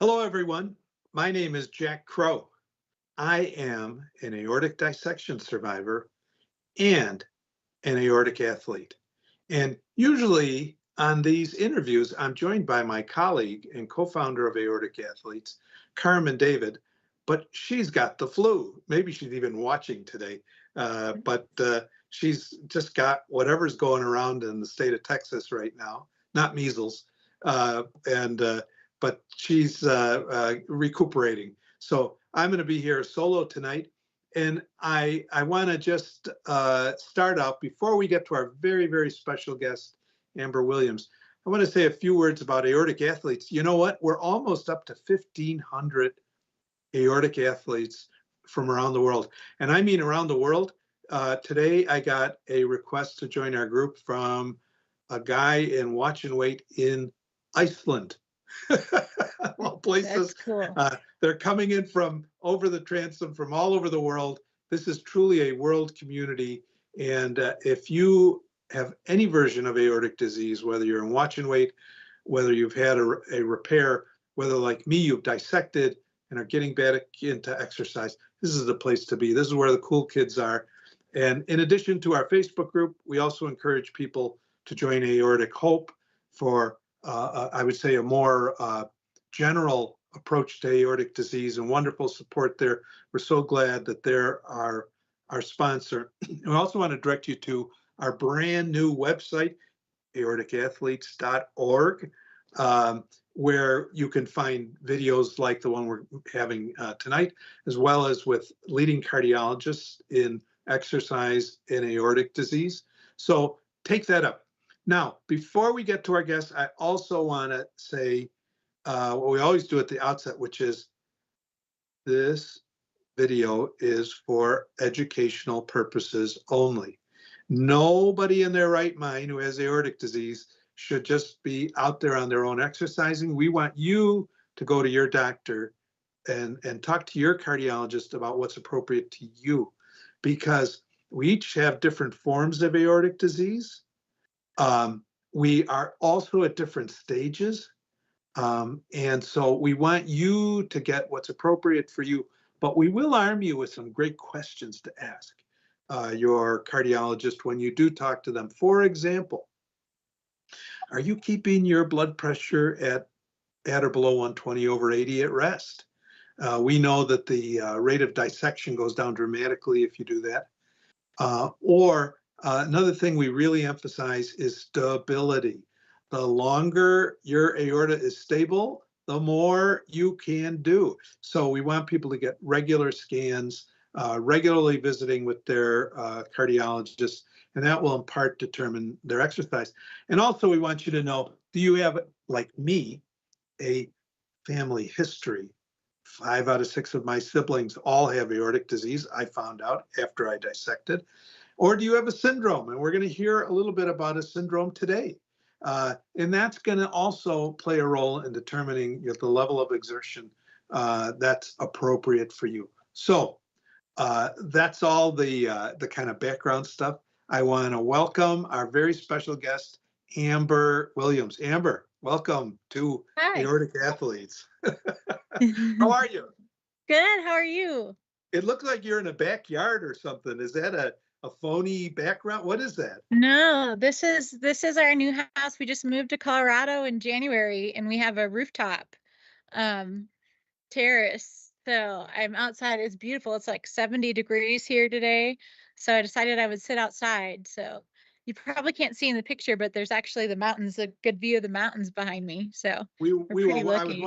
Hello, everyone. My name is Jack Crow. I am an aortic dissection survivor and an aortic athlete. And usually on these interviews, I'm joined by my colleague and co founder of Aortic Athletes, Carmen David, but she's got the flu. Maybe she's even watching today, but she's just got whatever's going around in the state of Texas right now, not measles. And But she's recuperating. So I'm going to be here solo tonight. And I want to just start out before we get to our very, very special guest, Amber Williams. I want to say a few words about aortic athletes. You know what? We're almost up to 1,500 aortic athletes from around the world. And I mean around the world. Today, I got a request to join our group from a guy in watch and wait in Iceland. Well, That's places. cool. They're coming in from over the transom from all over the world. This is truly a world community. And if you have any version of aortic disease, whether you're in watch and wait, whether you've had a repair, whether like me, you've dissected and are getting back into exercise, this is the place to be. This is where the cool kids are. And in addition to our Facebook group, we also encourage people to join Aortic Hope for, I would say, a more general approach to aortic disease and wonderful support there. We're so glad that they're our sponsor. We also want to direct you to our brand new website, aorticathletes.org, where you can find videos like the one we're having tonight, as well as with leading cardiologists in exercise and aortic disease. So take that up. Now, before we get to our guests, I also want to say what we always do at the outset, which is this video is for educational purposes only. Nobody in their right mind who has aortic disease should just be out there on their own exercising. We want you to go to your doctor and talk to your cardiologist about what's appropriate to you, because we each have different forms of aortic disease. We are also at different stages. And so we want you to get what's appropriate for you, but we will arm you with some great questions to ask your cardiologist when you do talk to them. For example, are you keeping your blood pressure at or below 120/80 at rest? We know that the rate of dissection goes down dramatically if you do that. Or another thing we really emphasize is stability. The longer your aorta is stable, the more you can do. So we want people to get regular scans, regularly visiting with their cardiologist, and that will in part determine their exercise. And also we want you to know, do you have, like me, a family history? 5 out of 6 of my siblings all have aortic disease, I found out after I dissected. Or do you have a syndrome? And we're going to hear a little bit about a syndrome today. And that's going to also play a role in determining the level of exertion that's appropriate for you. So that's all the kind of background stuff. I want to welcome our very special guest, Amber Williams. Amber, welcome to Hi. Aortic Athletes. How Good. are you? How are you? It looks like you're in a backyard or something. Is that a phony background? What is that? No, this is our new house. We just moved to Colorado in January, and we have a rooftop um terrace. So I'm outside. It's beautiful. It's like 70 degrees here today. So I decided I would sit outside. So you probably can't see in the picture, but there's actually the mountains, a good view of the mountains behind me. So we're We pretty were. lucky.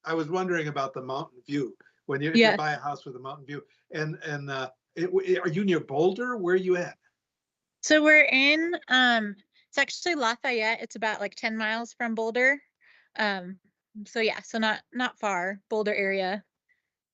I was wondering about the mountain view when you if you Yes. buy a house with a mountain view. Are you near Boulder? Where are you at? So we're in it's actually Lafayette. It's about like 10 miles from Boulder. Um so yeah, so not far, Boulder area.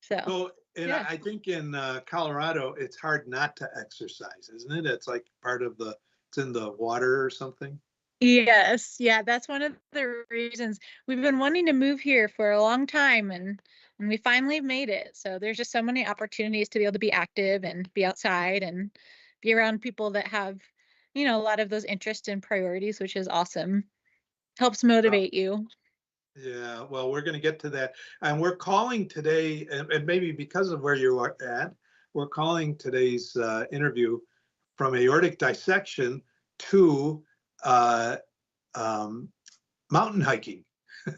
So So, and yeah. I think in Colorado, it's hard not to exercise, isn't it? It's like part of it's in the water or something. Yes, yeah, that's one of the reasons we've been wanting to move here for a long time, and we finally made it. So there's just so many opportunities to be able to be active and be outside and be around people that have, a lot of those interests and priorities, which is awesome. Helps Uh, motivate you. Yeah, well, we're going to get to that. And we're calling today, and maybe because of where you are at, we're calling today's interview from aortic dissection to uh, um, mountain hiking.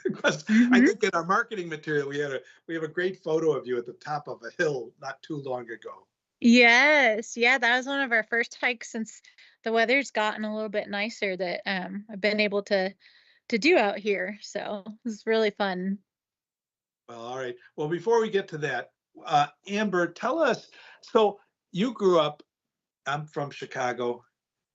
Because I Hmm. think in our marketing material, we have a great photo of you at the top of a hill not too long ago. Yes, yeah, that was one of our first hikes since the weather's gotten a little bit nicer that I've been able to do out here. So it's really fun. Well, all right. Well, before we get to that, Amber, tell us. So you grew up. I'm from Chicago,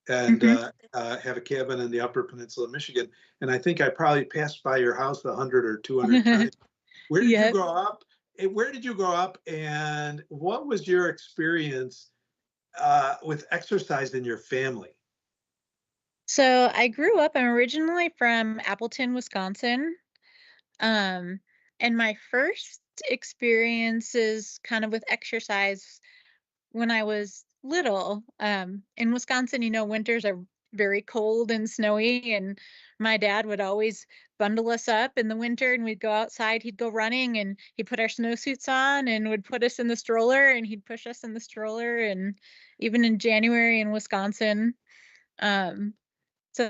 and Hmm. have a cabin in the Upper Peninsula of Michigan. And I think I probably passed by your house 100 or 200 times. Where did you Yep. grow up? Where did you grow up? And what was your experience with exercise in your family? So I grew up, I'm originally from Appleton, Wisconsin. Um, and my first experiences kind of with exercise when I was little, in Wisconsin, winters are very cold and snowy, and my dad would always bundle us up in the winter and we'd go outside. He'd go running and he'd put our snowsuits on and would put us in the stroller and he'd push us in the stroller. And even in January in Wisconsin, um, so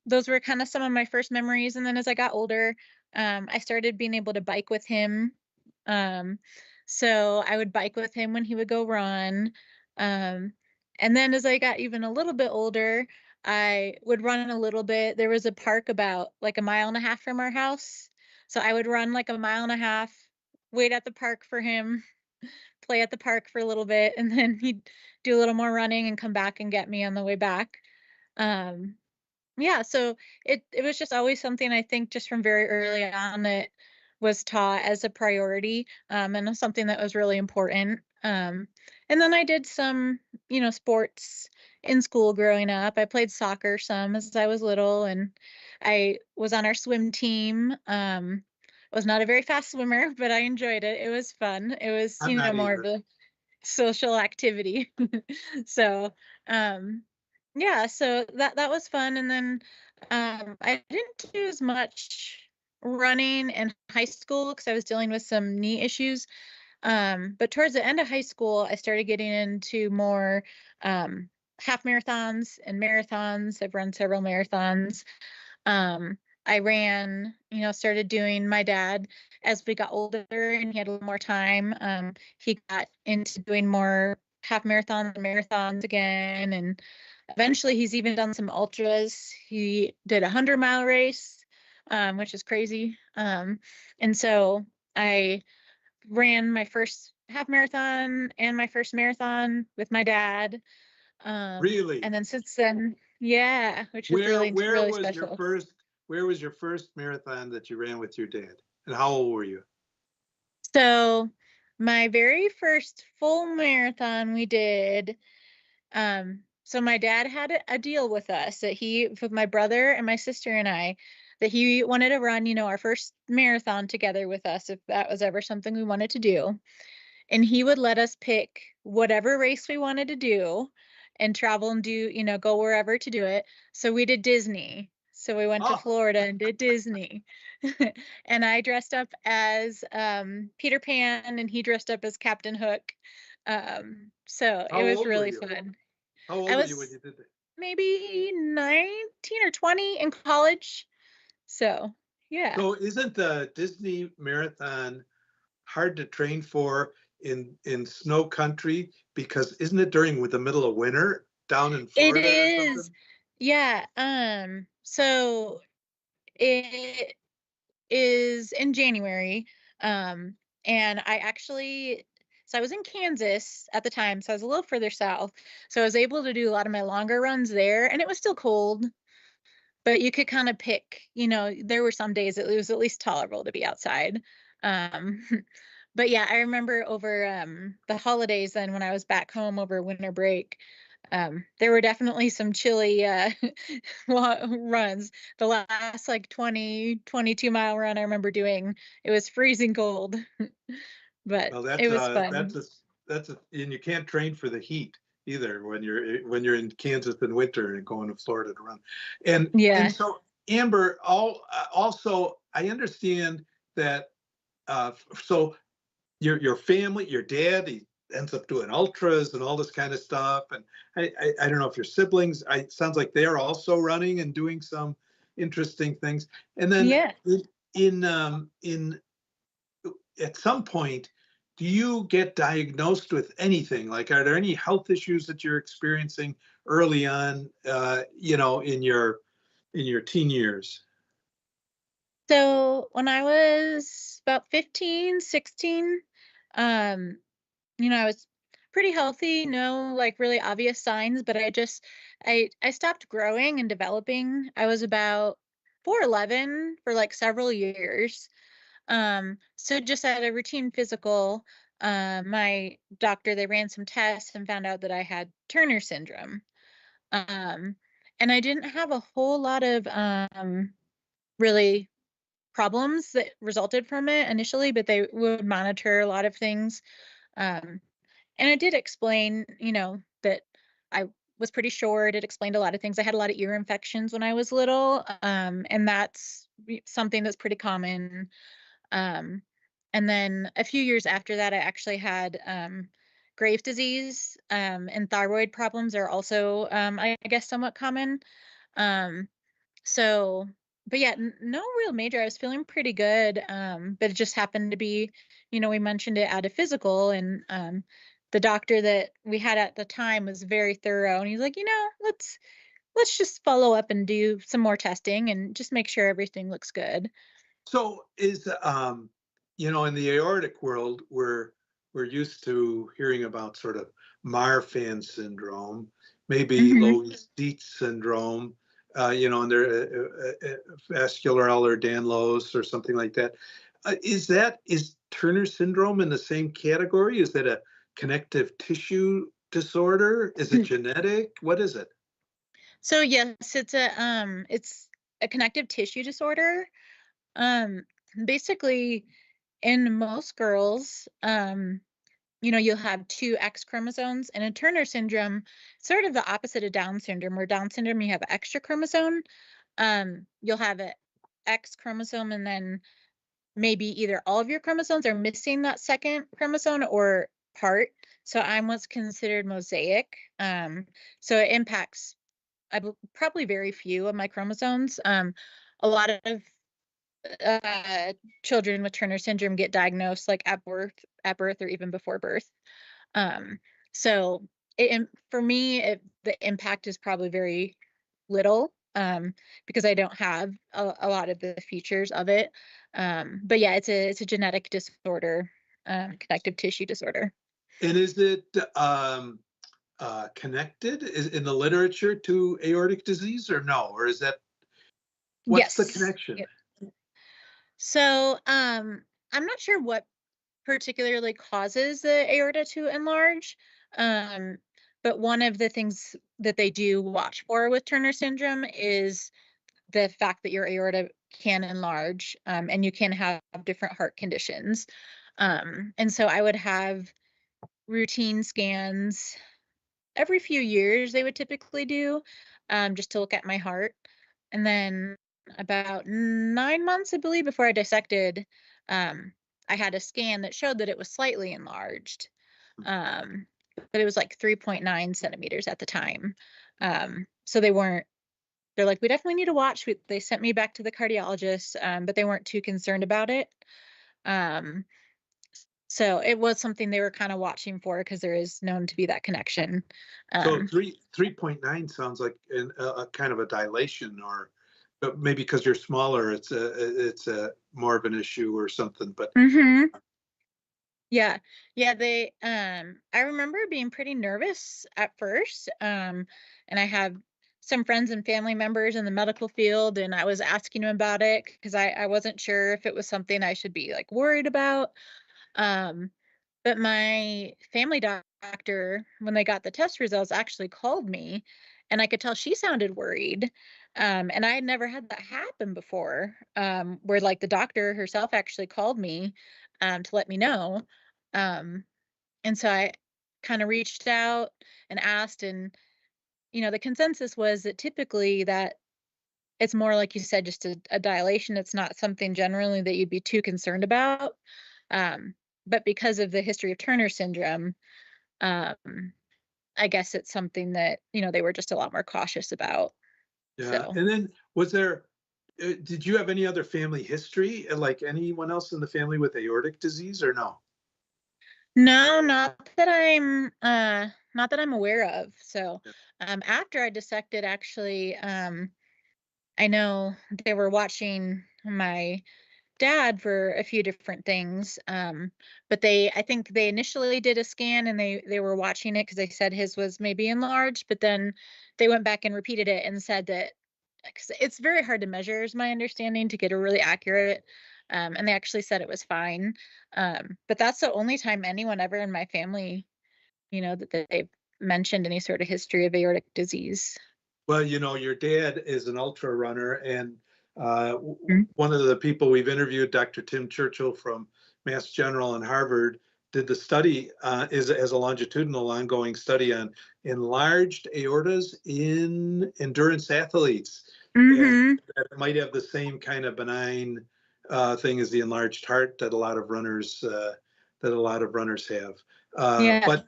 those were kind of some of my first memories. And then as I got older, I started being able to bike with him. Um, so I would bike with him when he would go run. Um, and then as I got even a little bit older, I would run a little bit. There was a park about like a mile and a half from our house. So I would run like a mile and a half, wait at the park for him, play at the park for a little bit, and then he'd do a little more running and come back and get me on the way back. Um, yeah, so it was just always something I think just from very early on that was taught as a priority, and something that was really important. And then I did some, sports in school growing up. I played soccer some as I was little, and I was on our swim team. Was not a very fast swimmer, but I enjoyed it. It was fun. It was, I'm not more of either. a social activity. So, um, yeah, so that was fun. And then I didn't do as much running in high school because I was dealing with some knee issues. But towards the end of high school, I started getting into more um, half marathons and marathons. I've run several marathons. Um, I ran, started doing my dad as we got older and he had a little more time. He got into doing more half marathons and marathons again. And eventually he's even done some ultras. He did 100-mile race, which is crazy. And so I ran my first half marathon and my first marathon with my dad. Really? And then since then, yeah, which was Where really, where really was your special. first where was your first marathon that you ran with your dad? And how old were you? So my very first full marathon we did, so my dad had a deal with us that with my brother and my sister and I, that he wanted to run, our first marathon together with us if that was ever something we wanted to do. And he would let us pick whatever race we wanted to do and travel and do, go wherever to do it. So we did Disney. So we went to Oh, Florida and did Disney. And I dressed up as Peter Pan and he dressed up as Captain Hook. So how it was old were really you? fun. How I old were you when was you did that? maybe 19 or 20 in college. So yeah. So isn't the Disney marathon hard to train for in snow country because isn't it during with the middle of winter down in It Florida or is. something? Yeah. So it is in January. Um, and so I was in Kansas at the time, so I was a little further south. So I was able to do a lot of my longer runs there, and it was still cold, but you could kind of pick, there were some days it was at least tolerable to be outside. Um, but yeah, I remember over the holidays then when I was back home over winter break, there were definitely some chilly runs. The last like 22-mile run I remember doing, it was freezing cold, but Well, it was fun. that's a and you can't train for the heat either when you're in Kansas in winter and going to Florida to run. And Yeah. so Amber, also I understand that, so your family, your dad, he ends up doing ultras and all this kind of stuff. And I don't know if your siblings, it sounds like they're also running and doing some interesting things. And then Yeah. in at some point, do you get diagnosed with anything? Like, are there any health issues that you're experiencing early on, in your teen years? So when I was about 15, 16, um, I was pretty healthy, no like really obvious signs, but I stopped growing and developing. I was about 4'11" for like several years. So just at a routine physical, my doctor, they ran some tests and found out that I had Turner syndrome. Um, and I didn't have a whole lot of really problems that resulted from it initially, but they would monitor a lot of things. Um, and it did explain, that I was pretty short. It explained a lot of things. I had a lot of ear infections when I was little, and that's something that's pretty common. Um, and then a few years after that, I actually had Graves' disease, and thyroid problems are also, I guess, somewhat common. Um, so, but yeah, no real major. I was feeling pretty good, but it just happened to be, we mentioned it at a physical, and the doctor that we had at the time was very thorough, and he's like, let's just follow up and do some more testing and just make sure everything looks good. So in the aortic world, we're used to hearing about sort of Marfan syndrome, maybe Hmm. Loeys-Dietz syndrome, and there vascular Ehlers-Danlos or something like that. Is Turner syndrome in the same category? Is that a connective tissue disorder? Is it genetic? What is it? So yes, it's a connective tissue disorder. Um, Basically, in most girls, you'll have two X chromosomes. And in Turner syndrome, sort of the opposite of Down syndrome, where Down syndrome you have an extra chromosome. You'll have an X chromosome, and then maybe either all of your chromosomes are missing that second chromosome or part. So I'm what's considered mosaic. So it impacts probably very few of my chromosomes. A lot of uh, children with Turner syndrome get diagnosed like at birth or even before birth. Um, so for me, the impact is probably very little, because I don't have a lot of the features of it. But yeah, it's a genetic disorder, connective tissue disorder. And is it connected in the literature to aortic disease or no? Or is that what's the Yes. connection? Yep. So I'm not sure what particularly causes the aorta to enlarge. Um, but one of the things that they do watch for with Turner syndrome is the fact that your aorta can enlarge, and you can have different heart conditions. And so I would have routine scans every few years, they would typically do, just to look at my heart. And then about 9 months, I believe, before I dissected, um, I had a scan that showed that it was slightly enlarged. Um, but it was like 3.9 centimeters at the time. So they're like, we definitely need to watch. They sent me back to the cardiologist, but they weren't too concerned about it. Um, so it was something they were kind of watching for because there is known to be that connection. So Um, 3.9 sounds like a kind of a dilation, or but maybe because you're smaller, it's a more of an issue or something. But mhm. Yeah. Yeah, I remember being pretty nervous at first. And I have some friends and family members in the medical field, and I was asking them about it because I wasn't sure if it was something I should be like worried about. Um, but my family doctor, when they got the test results, actually called me, and I could tell she sounded worried. And I had never had that happen before, where like the doctor herself actually called me, to let me know. Um, and so I kind of reached out and asked, and the consensus was that typically that it's more like you said, just a dilation. It's not something generally that you'd be too concerned about. Um, but because of the history of Turner syndrome, um, I guess it's something that, they were just a lot more cautious about. Yeah. So, And then did you have any other family history, like anyone else in the family with aortic disease or no? no, not that I'm aware of. So, after I dissected, actually, I know they were watching my dad for a few different things. But I think they initially did a scan and they were watching it because they said his was maybe enlarged, but then they went back and repeated it and said that 'cause it's very hard to measure, is my understanding, to get a really accurate. And they actually said it was fine. But that's the only time anyone ever in my family, that they've mentioned any sort of history of aortic disease. Well, your dad is an ultra runner, and Mhm. one of the people we've interviewed, Dr. Tim Churchill from Mass General and Harvard, did the study is as a longitudinal ongoing study on enlarged aortas in endurance athletes, and Mhm. that it might have the same kind of benign thing as the enlarged heart that a lot of runners have. Yeah. But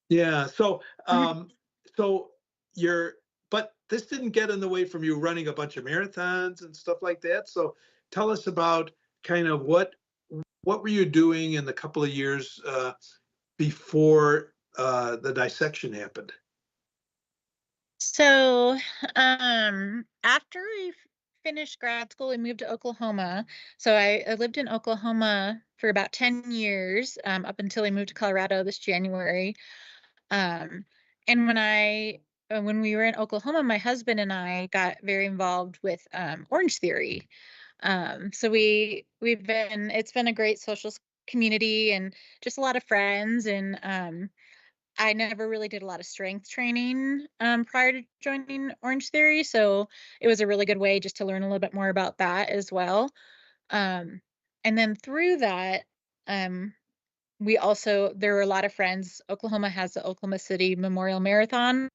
yeah, so Mhm. so you're but this didn't get in the way from you running a bunch of marathons and stuff like that. So tell us about kind of what were you doing in the couple of years before the dissection happened? So, after finished grad school, we moved to Oklahoma. So I lived in Oklahoma for about 10 years, up until I moved to Colorado this January. Um, and when we were in Oklahoma, my husband and I got very involved with Orange Theory. So it's been a great social community and just a lot of friends. And I never really did a lot of strength training prior to joining Orange Theory, so it was a really good way just to learn a little bit more about that as well. Um, and then through that, um, there were a lot of friends. Oklahoma has the Oklahoma City Memorial Marathon,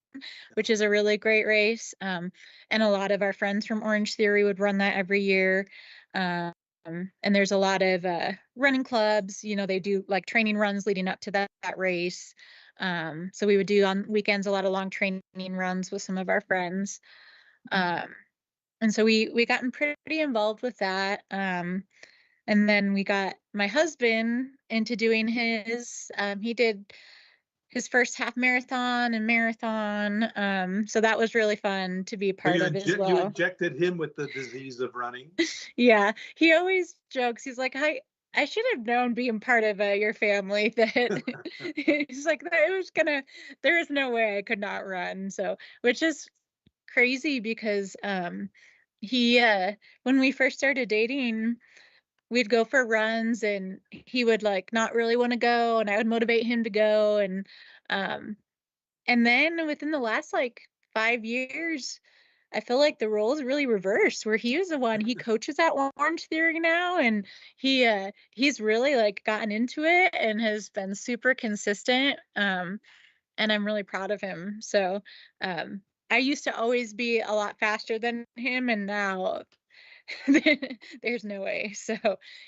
which is a really great race. And a lot of our friends from Orange Theory would run that every year. Um, and there's a lot of running clubs, they do like training runs leading up to that race. So we would do on weekends a lot of long training runs with some of our friends. And so we gotten pretty involved with that. And then we got my husband into doing he did his first half marathon and marathon. So that was really fun to be a So part of as you well. injected him with the disease of running. Yeah, he always jokes. He's like, I should have known being part of your family that he's like, that it was gonna, there is no way I could not run. So, which is crazy because he, when we first started dating, we'd go for runs and he would like not really want to go and I would motivate him to go. Um, and then within the last like 5 years, I feel like the roles really reversed where he was the one, he coaches at Orange Theory now and he's really like gotten into it and has been super consistent. And I'm really proud of him. So um I used to always be a lot faster than him and now there's no way. So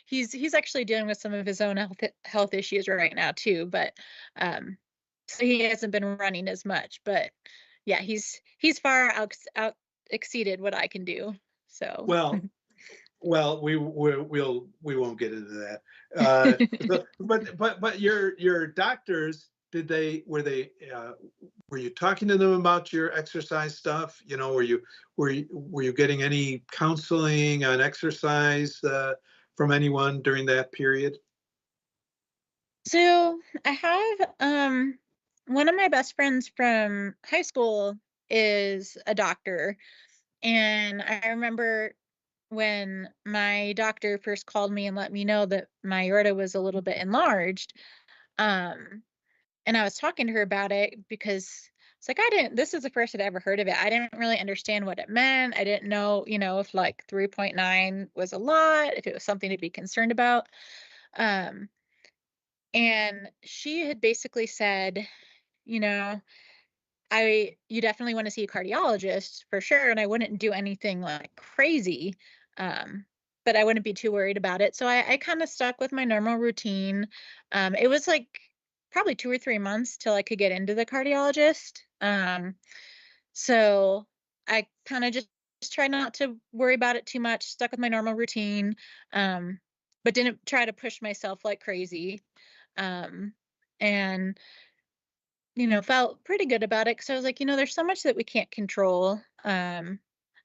he's actually dealing with some of his own health issues right now too, but so he hasn't been running as much, but yeah, he's far out exceeded what I can do. So Well, we won't get into that. But your doctors, did they were you talking to them about your exercise stuff? Were you getting any counseling on exercise from anyone during that period? so I have one of my best friends from high school is a doctor, and I remember when my doctor first called me and let me know that my aorta was a little bit enlarged. Um, and I was talking to her about it because it's like this is the first I'd ever heard of it. I didn't really understand what it meant. I didn't know, if like 3.9 was a lot, if it was something to be concerned about. Um, and she had basically said, you know, you definitely want to see a cardiologist for sure, and I wouldn't do anything like crazy. Um, but I wouldn't be too worried about it. So I kind of stuck with my normal routine. It was like probably 2 or 3 months till I could get into the cardiologist. So I kind of just tried not to worry about it too much, stuck with my normal routine, um, but didn't try to push myself like crazy. Um, and felt pretty good about it because I was like, there's so much that we can't control. I'm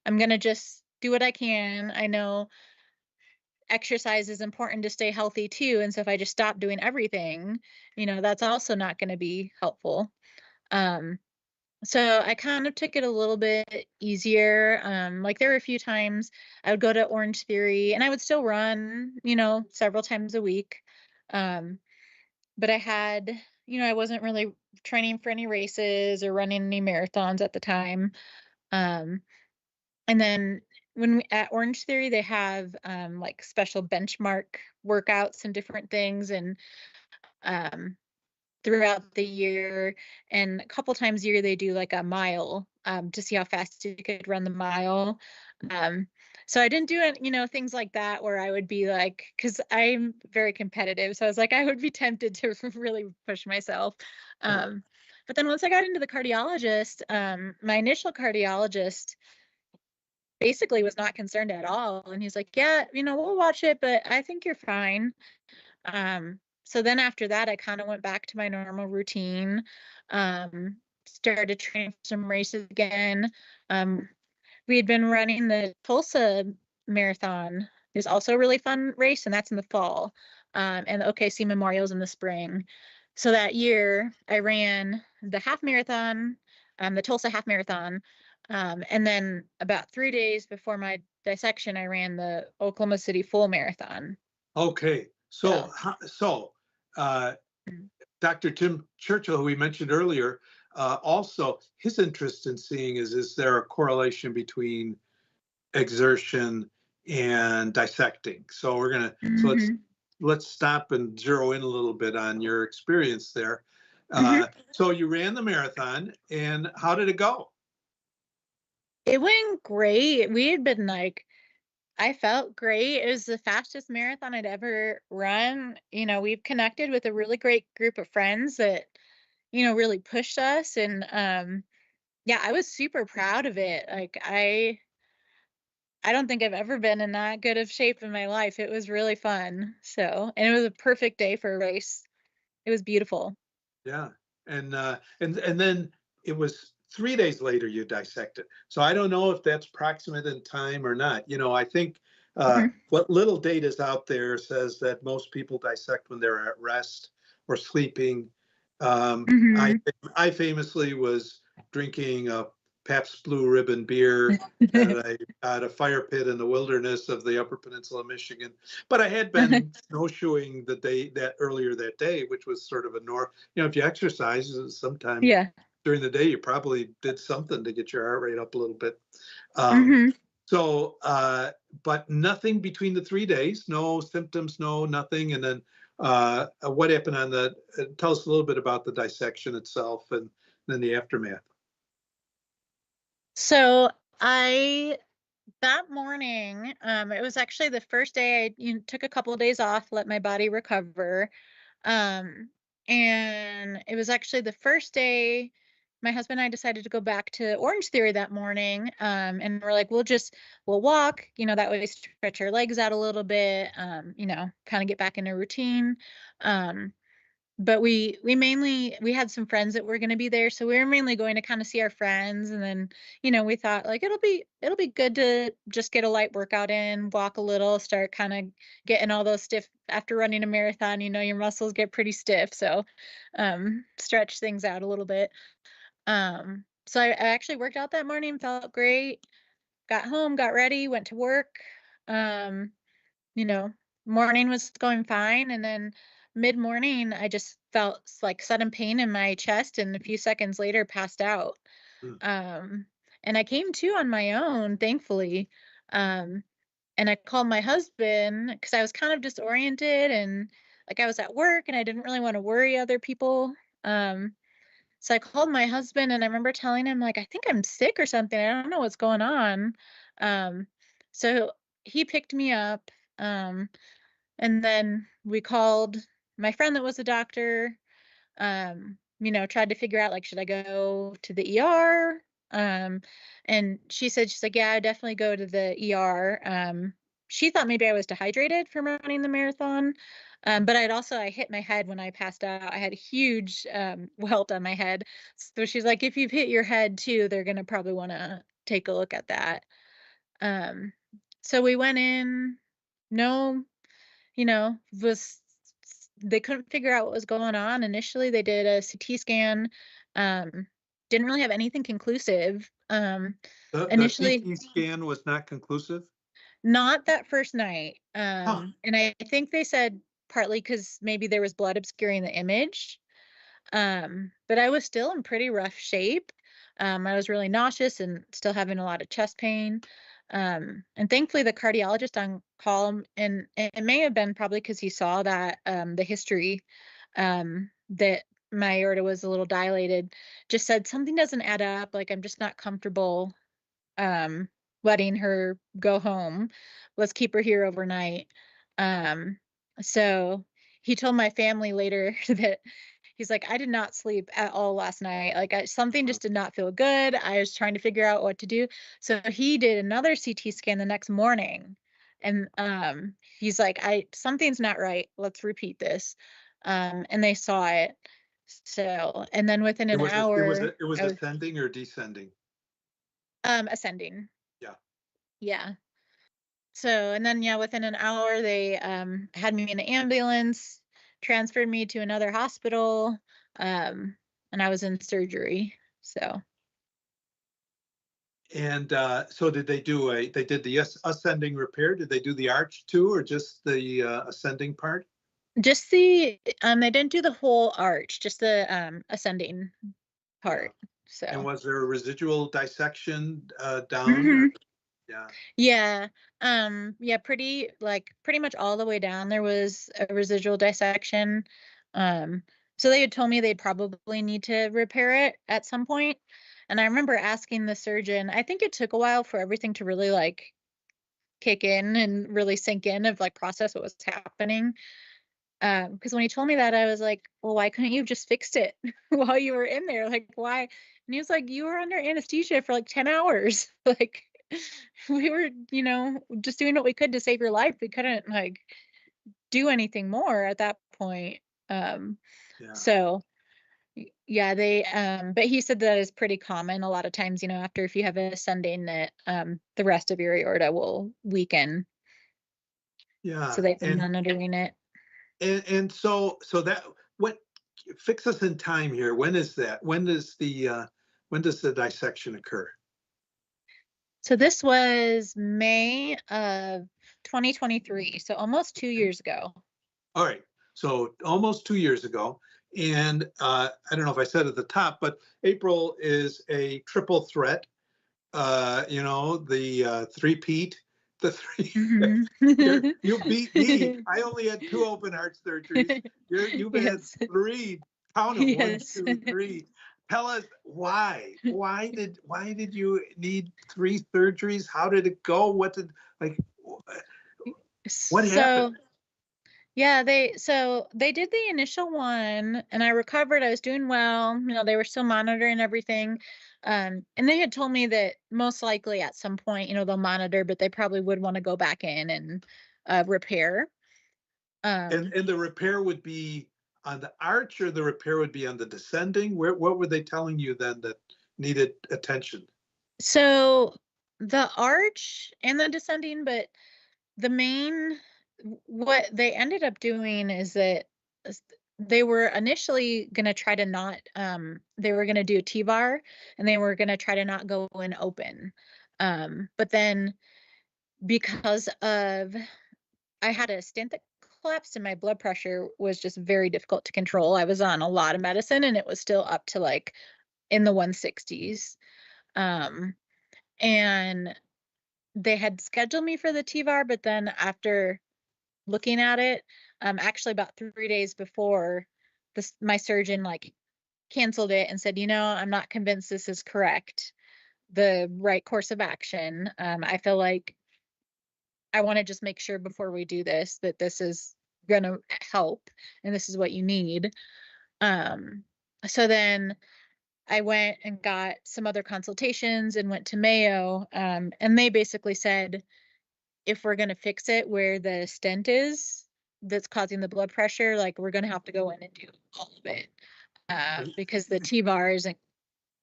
gonna just do what I can. I know exercise is important to stay healthy too, and so if I just stop doing everything, that's also not going to be helpful. Um, so I kind of took it a little bit easier. Like there were a few times I would go to Orange Theory and I would still run, several times a week. Um, but I wasn't really training for any races or running any marathons at the time. Um, and then at Orange Theory, they have like special benchmark workouts and different things, and um, throughout the year, and a couple times a year they do like a mile to see how fast you could run the mile. Um, so I didn't do it, things like that where I would be like, because I'm very competitive, so I was like, I would be tempted to really push myself. But then once I got into the cardiologist, my initial cardiologist basically was not concerned at all, and he's like, yeah, we'll watch it, but I think you're fine. So then after that, I kind of went back to my normal routine, started training for some races again. Um, we had been running the Tulsa Marathon. It's also a really fun race, and that's in the fall. And the OKC Memorial's in the spring. So that year, I ran the half marathon, the Tulsa half marathon, and then about 3 days before my dissection, I ran the Oklahoma City full marathon. Okay. So, So. uh, Dr. Tim Churchill, who we mentioned earlier, also his interest in seeing is there a correlation between exertion and dissecting? So Mhm. let's stop and zero in a little bit on your experience there. Mhm. So you ran the marathon, and how did it go? It went great. We had been like, I felt great. It was the fastest marathon I'd ever run. We've connected with a really great group of friends that, really pushed us. And yeah, I was super proud of it. Like I don't think I've ever been in that good of shape in my life. It was really fun. So, and it was a perfect day for a race. It was beautiful. Yeah, and then it was 3 days later you dissected. So I don't know if that's proximate in time or not. I think Mhm. what little data is out there says that most people dissect when they're at rest or sleeping. Um, I Mhm. I famously was drinking a Pabst Blue Ribbon beer at a fire pit in the wilderness of the Upper Peninsula of Michigan. But I had been snowshoeing the day that earlier that day, which was sort of a norm. If you exercise sometime Yeah. during the day, you probably did something to get your heart rate up a little bit. Um, Mhm. but nothing between the 3 days, no symptoms, no nothing. And then what happened on tell us a little bit about the dissection itself and then the aftermath. So I that morning, it was actually the first day I took a couple of days off, let my body recover. Um, and it was actually the first day my husband and I decided to go back to Orange Theory that morning. And we're like, we'll walk, that way we stretch our legs out a little bit, kind of get back into routine. Um, but we had some friends that were going to be there, so we were mainly going to kind of see our friends, and then we thought like it'll be good to just get a light workout in, walk a little, start kind of getting all those stiff after running a marathon. Your muscles get pretty stiff, so stretch things out a little bit. So I actually worked out that morning, felt great, got home, got ready, went to work. um you know, Morning was going fine. And then mid morning, I just felt like sudden pain in my chest, and a few seconds later, passed out. Mm. Um, and I came to on my own, thankfully. Um, and I called my husband because I was kind of disoriented, and like I was at work and I didn't really want to worry other people. Um, So I called my husband and I remember telling him like, I think I'm sick or something. I don't know what's going on. Um, so he picked me up. Um, and then we called my friend that was a doctor. Tried to figure out like, should I go to the ER? Um, and she's like, yeah, I definitely go to the ER. She thought maybe I was dehydrated from running the marathon. But I hit my head when I passed out. I had a huge welt on my head. So she's like, if you've hit your head too, they're gonna probably want to take a look at that. Um, so we went in, no, was they couldn't figure out what was going on. Initially, they did a CT scan. Um, didn't really have anything conclusive. The Initially, CT scan was not conclusive? not that first night. Huh. And I think they said partly because maybe there was blood obscuring the image. But I was still in pretty rough shape. I was really nauseous and still having a lot of chest pain. And thankfully the cardiologist on call, and it may have been probably because he saw that the history that my aorta was a little dilated, just said something doesn't add up. Like I'm just not comfortable um letting her go home. Let's keep her here overnight. Um, so he told my family later that he's like, I did not sleep at all last night. Like something just did not feel good. I was trying to figure out what to do. So he did another CT scan the next morning. And he's like, I something's not right. Let's repeat this. And they saw it. So, and then within an hour, It was I was ascending or descending? ascending. Yeah. Yeah. So, and then yeah, within an hour they had me in an ambulance, transferred me to another hospital, um, and I was in surgery. So, And so did they do they did the ascending repair? Did they do the arch too, or just the ascending part? just they didn't do the whole arch, just the ascending Yeah. part. And So, was there a residual dissection down? mhm. Yeah. Yeah. Yeah, pretty much all the way down there was a residual dissection. Um, so they had told me they'd probably need to repair it at some point. And I remember asking the surgeon, I think it took a while for everything to really like kick in and really sink in of like process what was happening. Because when he told me that, I was like, well, why couldn't you have just fixed it while you were in there? Like, why? And he was like, you were under anesthesia for like 10 hours. Like, we were, just doing what we could to save your life. We couldn't like do anything more at that point. Um, Yeah. so yeah, but he said that is pretty common. A lot of times, after if you have a ascending that, the rest of your aorta will weaken. So Yeah. they've been monitoring it. And so that what fix us in time here. When is that? When does the dissection occur? So this was May of 2023, so almost 2 years ago. All right. So almost 2 years ago. And I don't know if I said at the top, but April is a triple threat. The three-peat, the three. Mhm. You beat me. I only had 2 open heart surgeries. You've had Yes. 3. Count them. One, Yes. two, three. Tell us why. Why did you need 3 surgeries? How did it go? What happened? So yeah, they did the initial one and I recovered. I was doing well. They were still monitoring everything. And they had told me that most likely at some point, they'll monitor, but they probably would want to go back in and repair. And the repair would be on the arch, or the repair would be on the descending? What were they telling you then that needed attention? So the arch and the descending, but the main, what they ended up doing is that they were initially going to try to not, they were going to do a TVAR and they were going to try to not go in open. But then because of, I had a stent that collapsed and my blood pressure was just very difficult to control. I was on a lot of medicine and it was still up to like in the 160s. Um, and they had scheduled me for the TVAR, but then after looking at it, actually about 3 days before this, my surgeon like canceled it and said, I'm not convinced this is correct, the right course of action. I feel like I want to just make sure before we do this that this is going to help and this is what you need. Um, so then I went and got some other consultations and went to Mayo. And they basically said, if we're going to fix it where the stent is that's causing the blood pressure, like we're going to have to go in and do all of it, because the T-bar isn't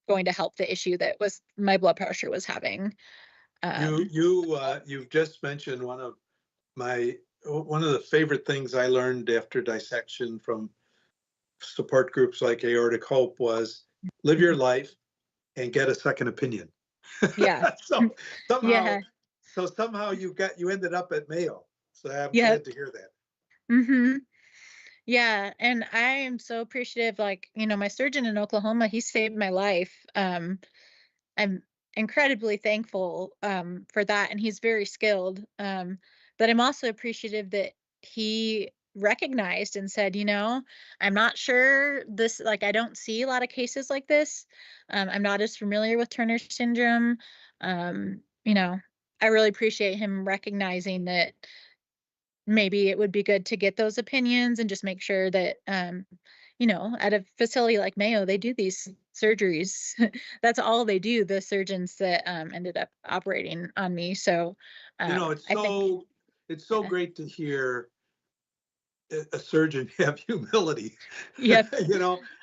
going to help the issue that was my blood pressure was having. You've just mentioned one of the favorite things I learned after dissection from support groups like Aortic Hope was live your life and get a second opinion. Yeah. so somehow, Yeah. you ended up at Mayo. So I'm Yeah. glad to hear that. Mm-hmm. Yeah. And I am so appreciative. Like, my surgeon in Oklahoma, he saved my life. I'm incredibly thankful for that. And he's very skilled. But I'm also appreciative that he recognized and said, I'm not sure this, like, I don't see a lot of cases like this. I'm not as familiar with Turner syndrome. Um, you know, I really appreciate him recognizing that maybe it would be good to get those opinions and just make sure that, at a facility like Mayo, they do these surgeries. That's all they do, the surgeons that ended up operating on me. So It's I think, so yeah, great to hear a surgeon have humility, yep,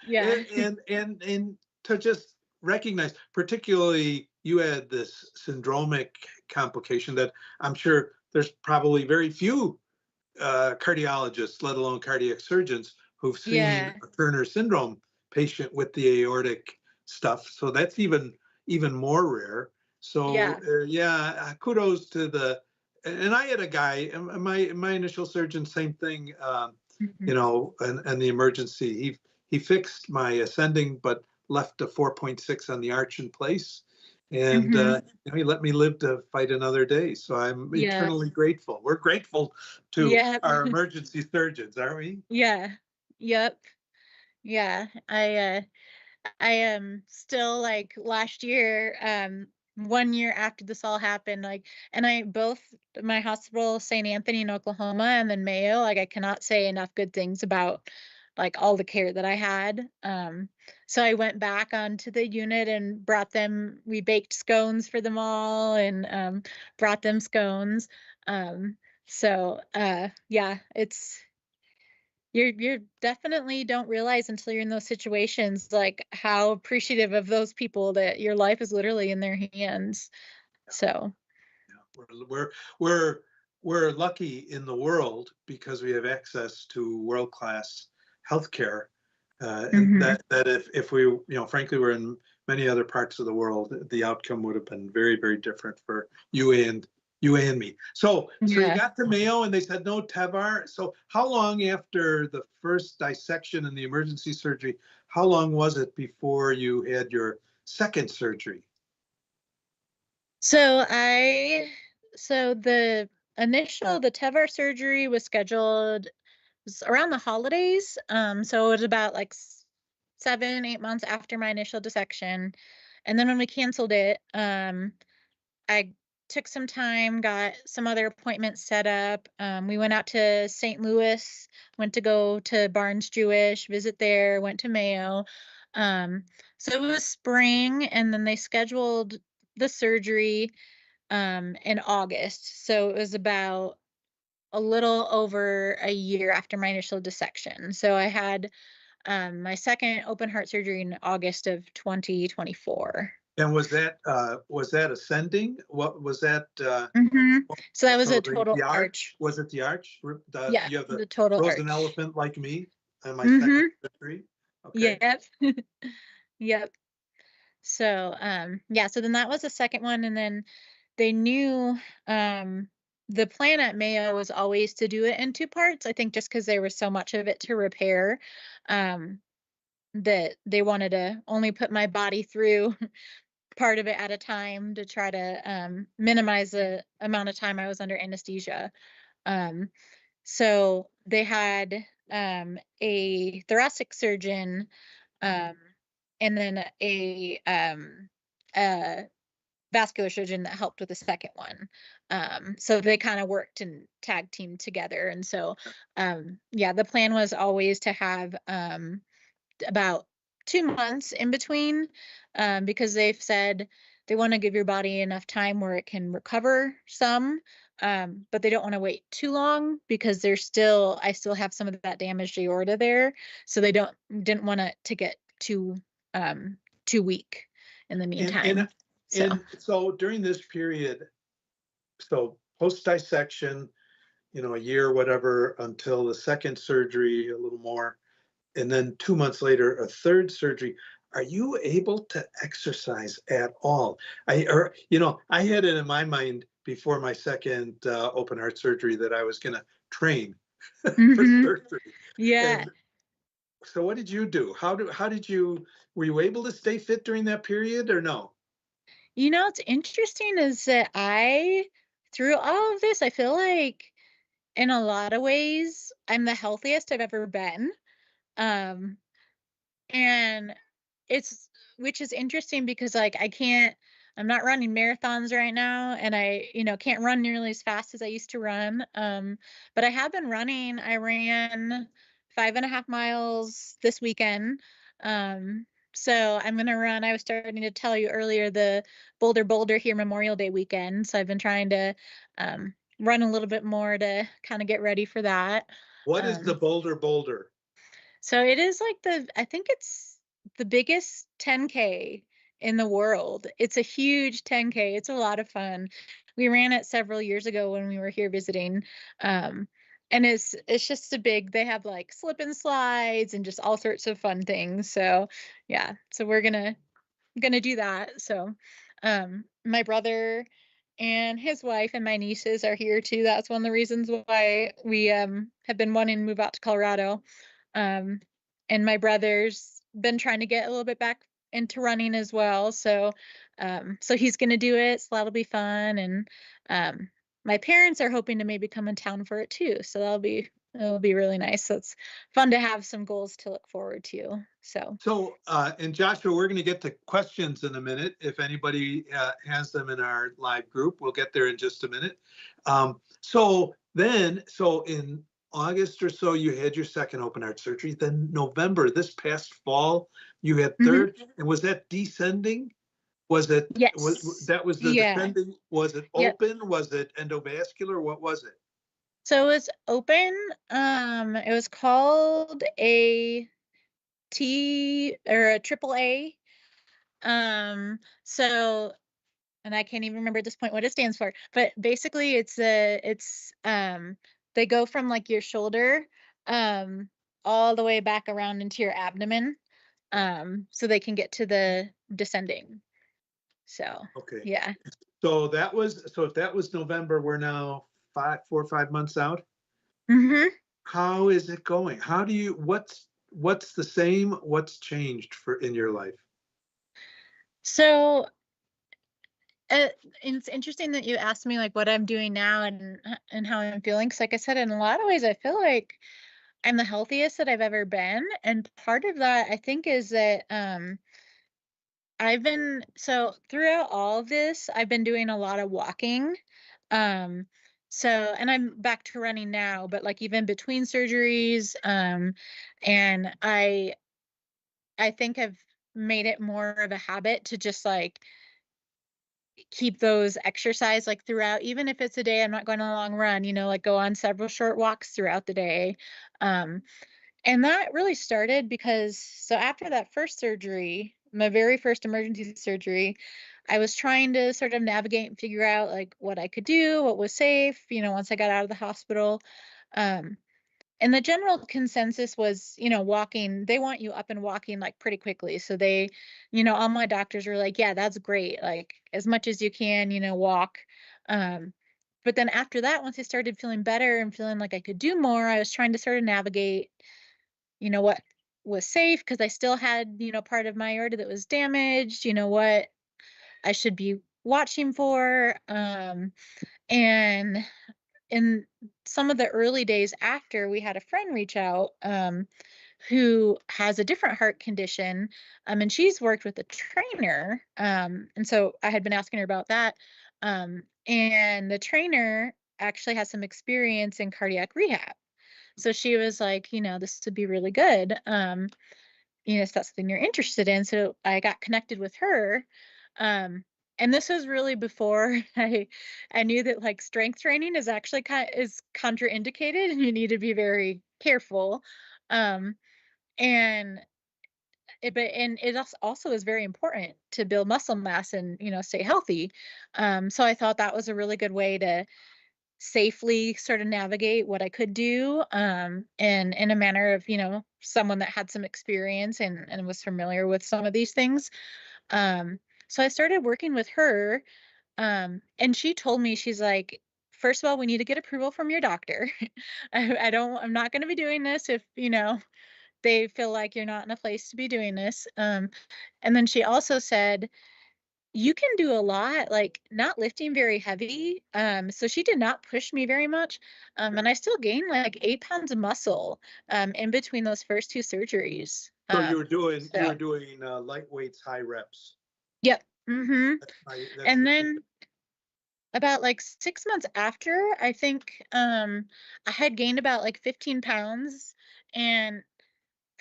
yeah, and to just recognize, particularly you had this syndromic complication that I'm sure there's probably very few cardiologists, let alone cardiac surgeons, who've seen yeah, a Turner syndrome patient with the aortic stuff. So that's even more rare. So yeah, kudos to and I had a guy, my initial surgeon, same thing. mhm, And the emergency, he fixed my ascending, but left a 4.6 on the arch in place. And mhm, he let me live to fight another day. So I'm yeah, eternally grateful. We're grateful to yeah, our emergency surgeons, aren't we? yeah, yep, yeah. I am still like last year, 1 year after this all happened, like, and I both my hospital, St. Anthony in Oklahoma, and then Mayo, like I cannot say enough good things about like all the care that I had. So I went back onto the unit and we baked scones for them all and brought them scones. Yeah, you're definitely don't realize until you're in those situations like how appreciative of those people that your life is literally in their hands. So, We're we're we're lucky in the world because we have access to world-class healthcare, and mhm, that if we, frankly, were in many other parts of the world, the outcome would have been very, very different for you and me. So you yeah. got to Mayo and they said no TEVAR. So how long after the first dissection and the emergency surgery, how long was it before you had your second surgery? So the TEVAR surgery was scheduled was around the holidays. So it was about like 7, 8 months after my initial dissection. And then when we canceled it, I took some time, got some other appointments set up. We went out to St. Louis, went to go to Barnes Jewish, visit there, went to Mayo. Um, so it was spring, and then they scheduled the surgery in August. So it was about a little over a year after my initial dissection. So I had my second open heart surgery in August of 2024. And was that ascending? What was that? Hmm. So that was So a the total arch, arch. was it the arch? Yeah, You have the the total frozen arch. elephant like me on my second Hmm. surgery. Okay. Yep. Yep. So yeah, so then that was the second one, and then they knew um the plan at Mayo was always to do it in two parts. I think just because there was so much of it to repair, um, that they wanted to only put my body through part of it at a time to try to minimize the amount of time I was under anesthesia. Um, so they had a thoracic surgeon and then a vascular surgeon that helped with the second one. So they kind of worked and tag team together. And so, yeah, the plan was always to have about 2 months in between, because they've said they want to give your body enough time where it can recover some, but they don't want to wait too long because I still have some of that damaged aorta there, so they didn't want it to get too weak in the And and meantime. So. and so during this period, so post dissection, a year, whatever, until the second surgery, a little more, and then 2 months later, a third surgery. Are you able to exercise at all? I had it in my mind before my second open heart surgery that I was going to train for Hmm. surgery. Yeah. And so, what did you do? How did you? Were you able to stay fit during that period or no? What's interesting is that through all of this, I feel like in a lot of ways, I'm the healthiest I've ever been. Um, and it's, which is interesting because like I'm not running marathons right now, and I, can't run nearly as fast as I used to run. But I have been running. I ran 5.5 miles this weekend. So I'm gonna run. I was starting to tell you earlier, the Boulder here Memorial Day weekend. So I've been trying to run a little bit more to kind of get ready for that. What is the Um, Boulder? so it is like I think it's the biggest 10K in the world. It's a huge 10K. It's a lot of fun. We ran it several years ago when we were here visiting. Um, and it's just they have like slip and slides and just all sorts of fun things. So yeah, so we're gonna do that. So my brother and his wife and my nieces are here too. That's one of the reasons why we have been wanting to move out to Colorado. Um, and my brother's been trying to get a little bit back into running as well. So he's gonna do it. So that'll be fun. And um, my parents are hoping to maybe come in town for it too. So it'll be really nice. So it's fun to have some goals to look forward to. So. So, and Joshua, we're going to get to questions in a minute. If anybody has them in our live group, we'll get there in just a minute. So in August or so, you had your second open heart surgery. Then November, this past fall, you had Mhm. third. And was that descending? That was the Yeah. descending? Was it Yep. open? Was it endovascular? What was it? So it was open. It was called a T or a triple A. So, and I can't even remember at this point what it stands for, but basically they go from like your shoulder, um, all the way back around into your abdomen, so they can get to the descending. So, Okay. yeah. So if that was November, we're now 4 or 5 months out. Hmm. How is it going? What's the same? What's changed for in your life? So Uh, it's interesting that you asked me like what I'm doing now and how I'm feeling. Because, like I said, in a lot of ways, I feel like I'm the healthiest that I've ever been, and part of that I think is that I've been so throughout all of this, I've been doing a lot of walking. Um, so and I'm back to running now, but like even between surgeries, and I think I've made it more of a habit to just like keep those exercise like throughout, even if it's a day I'm not going on a long run, like go on several short walks throughout the day. Um, and that really started because so after that first surgery, my very first emergency surgery, I was trying to sort of navigate and figure out like what I could do, what was safe, once I got out of the hospital. Um, and the general consensus was, walking, they want you up and walking like pretty quickly. So all my doctors were like, yeah, that's great. Like as much as you can, walk. Um, but then after that, once I started feeling better and feeling like I could do more, I was trying to sort of navigate, what was safe because I still had, part of my aorta that was damaged, what I should be watching for. And in some of the early days after, we had a friend reach out, who has a different heart condition. And she's worked with a trainer. And so I had been asking her about that. And the trainer actually has some experience in cardiac rehab. So she was like, this would be really good. If that's something you're interested in. So I got connected with her. Um, and this was really before I knew that like strength training is actually is contraindicated and you need to be very careful. Um, and it also is very important to build muscle mass and stay healthy. So I thought that was a really good way to safely sort of navigate what I could do, and in a manner of someone that had some experience and was familiar with some of these things. Um, so I started working with her, and she told me, she's like, first of all, we need to get approval from your doctor. I'm not going to be doing this if they feel like you're not in a place to be doing this. And then she also said, you can do a lot, like not lifting very heavy. So she did not push me very much. And I still gained like 8 pounds of muscle in between those first two surgeries. So you were doing So light weights, high reps. yep. That's And the key. then about like 6 months after, I think I had gained about like 15 pounds. And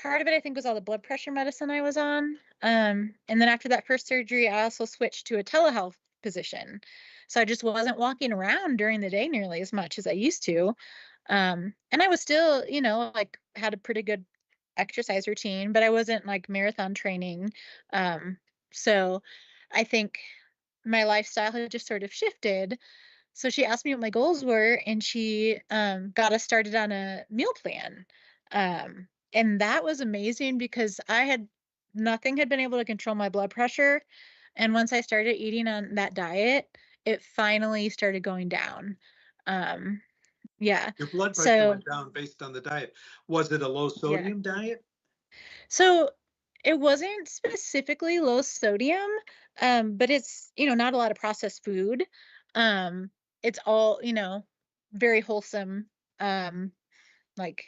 part of it, I think, was all the blood pressure medicine I was on. And then after that first surgery, I also switched to a telehealth position. So I just wasn't walking around during the day nearly as much as I used to. And I was still, like had a pretty good exercise routine, but I wasn't like marathon training. So I think my lifestyle had just sort of shifted. So she asked me what my goals were, and she got us started on a meal plan. And that was amazing because nothing had been able to control my blood pressure. And once I started eating on that diet, it finally started going down. Um, yeah. Your blood pressure So, went down based on the diet. Was it a low yeah. sodium diet? So it wasn't specifically low sodium, but it's, not a lot of processed food. Um, it's all, very wholesome, um, like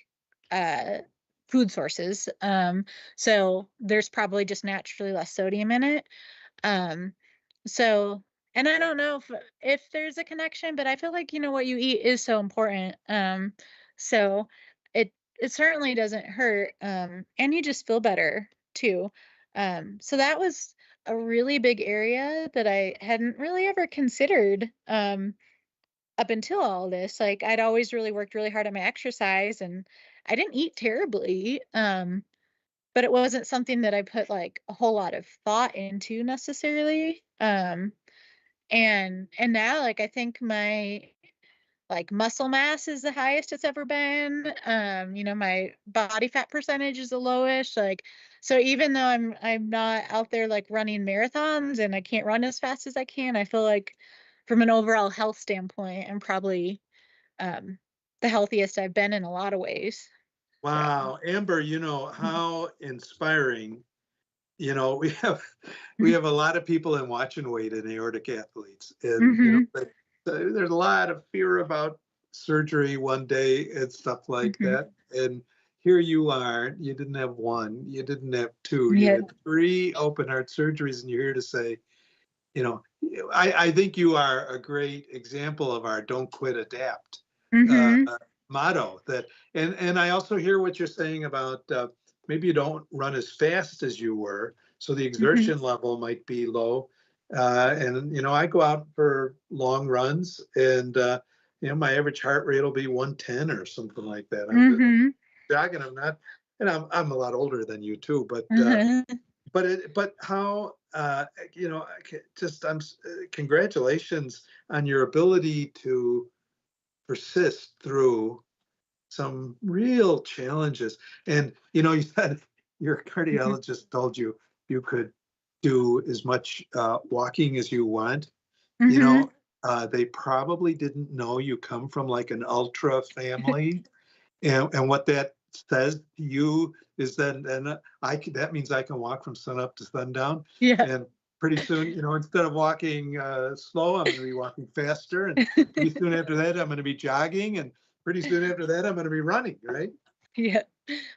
uh food sources. So there's probably just naturally less sodium in it. Um, so, and I don't know if there's a connection, but I feel like what you eat is so important. So it certainly doesn't hurt, and you just feel better too. So that was a really big area that I hadn't really ever considered up until all this. Like I'd always really worked really hard on my exercise, and I didn't eat terribly. But it wasn't something that I put like a whole lot of thought into necessarily. And now like I think my like muscle mass is the highest it's ever been. My body fat percentage is the lowest. Like so even though I'm not out there like running marathons and I can't run as fast as I can, I feel like from an overall health standpoint, I'm probably um the healthiest I've been in a lot of ways. So Wow, Amber, how inspiring. We have a lot of people in watch and wait in aortic athletes, and hmm but there's a lot of fear about surgery one day and stuff like hmm that. And here you are, you didn't have one, you didn't have two, you yeah. had three open heart surgeries, and you're here to say, you know, I think you are a great example of our "Don't Quit, Adapt" uh, hmm motto. And I also hear what you're saying about maybe you don't run as fast as you were, so the hmm exertion level might be low. And I go out for long runs, and my average heart rate will be 110 or something like that. I'm just hmm jogging. I'm not, and I'm a lot older than you too, but hmm but how just congratulations on your ability to persist through some real challenges. And you said your cardiologist told you you could do as much walking as you want. you hmm know they probably didn't know you come from like an ultra family, and what that says to you is that means I can walk from sun up to sundown. Yeah. And pretty soon, instead of walking slow, I'm going to be walking faster. And pretty soon after that, I'm going to be jogging. And pretty soon after that, I'm going to be running, right? Yeah.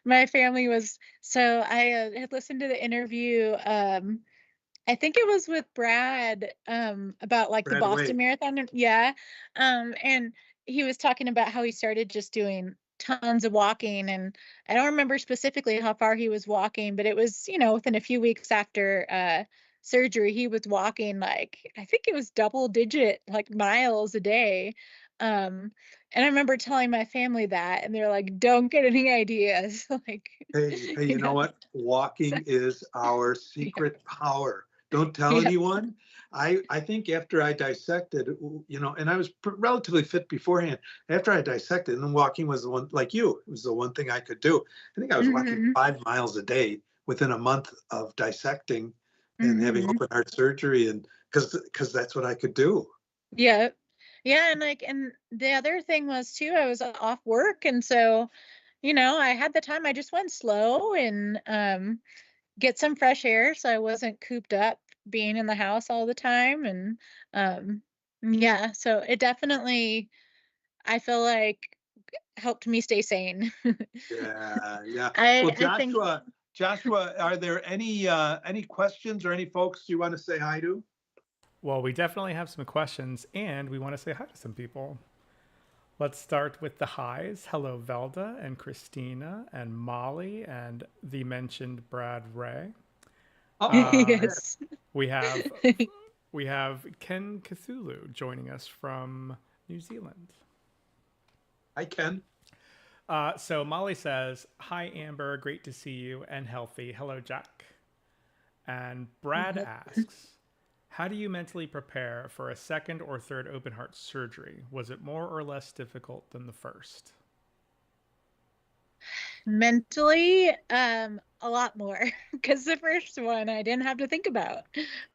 My family was so I had listened to the interview. I think it was with Brad, about like the Brad Boston Way. Marathon. Yeah. And he was talking about how he started just doing tons of walking. And I don't remember specifically how far he was walking, but it was, within a few weeks after surgery, he was walking like, I think it was double digit, like miles a day. Um, and I remember telling my family that, and they're like, don't get any ideas. Like, Hey, you know know, what? so, Walking is our yeah. secret power. Don't tell Yeah. anyone. I think after I dissected, and I was relatively fit beforehand. After I dissected, and then walking was the one, like you, it was the one thing I could do. I think I was walking Hmm. 5 miles a day within a month of dissecting and having Hmm. open heart surgery, and because that's what I could do. Yeah. Yeah. And the other thing was too, I was off work. And so, I had the time. I just went slow and get some fresh air. So I wasn't cooped up being in the house all the time. And yeah, so it definitely, I feel like, helped me stay sane. Yeah, yeah. Well, I think Joshua, are there any questions or any folks you want to say hi to? Well, we definitely have some questions and we want to say hi to some people. Let's start with the highs. Hello, Velda and Christina and Molly and the mentioned Brad Ray. Oh, yes. We have we have Ken Cthulhu joining us from New Zealand. I can. So Molly says, "Hi Amber, great to see you and healthy. Hello, Jack." And Brad asks, how do you mentally prepare for a second or third open heart surgery? Was it more or less difficult than the first? Mentally, a lot more, because the first one I didn't have to think about.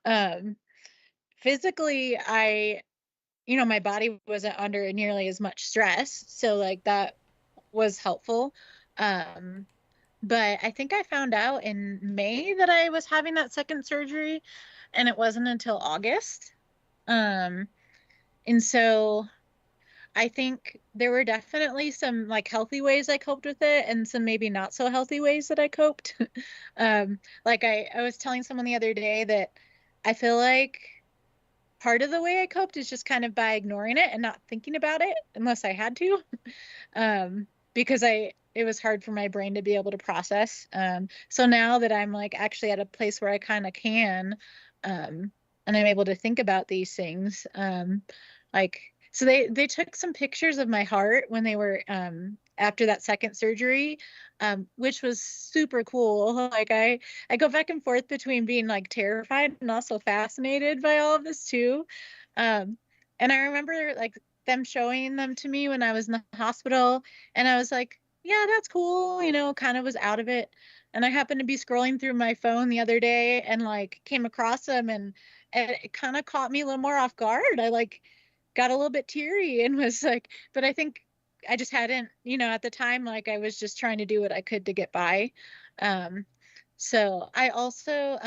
Um, Physically, my body wasn't under nearly as much stress, so like that was helpful. Um, but I think I found out in May that I was having that second surgery, and it wasn't until August. Um, and so I think there were definitely some like healthy ways I coped with it and some maybe not so healthy ways that I coped. Like I was telling someone the other day that I feel like part of the way I coped is just kind of by ignoring it and not thinking about it unless I had to. Because it was hard for my brain to be able to process. So now that I'm like actually at a place where I kind of can, and I'm able to think about these things, like so they took some pictures of my heart when they were after that second surgery, which was super cool. Like I go back and forth between being like terrified and also fascinated by all of this too. Um, and I remember like them showing them to me when I was in the hospital, and I was like, yeah, that's cool, kind of was out of it. And I happened to be scrolling through my phone the other day and like came across them, and it kind of caught me a little more off guard. I like got a little bit teary and was like, but I think I just hadn't, at the time, like I was just trying to do what I could to get by. Um, so I also,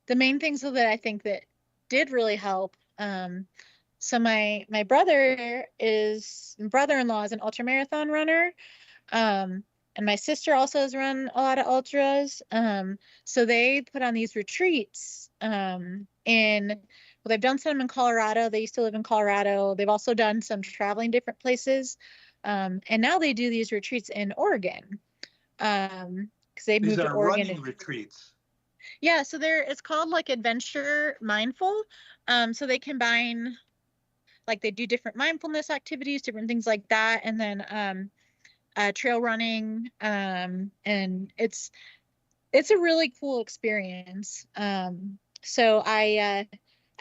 the main things that I think that did really help, so my brother-in-law is an ultramarathon runner. Um, and my sister also has run a lot of ultras. So they put on these retreats. Well, they've done some in Colorado. They used to live in Colorado. They've also done some traveling different places. And now they do these retreats in Oregon. Because they These moved to are Oregon. running retreats. Yeah, so it's called like Adventure Mindful. So they combine, like they do different mindfulness activities, different things like that, and then trail running, and it's a really cool experience. So I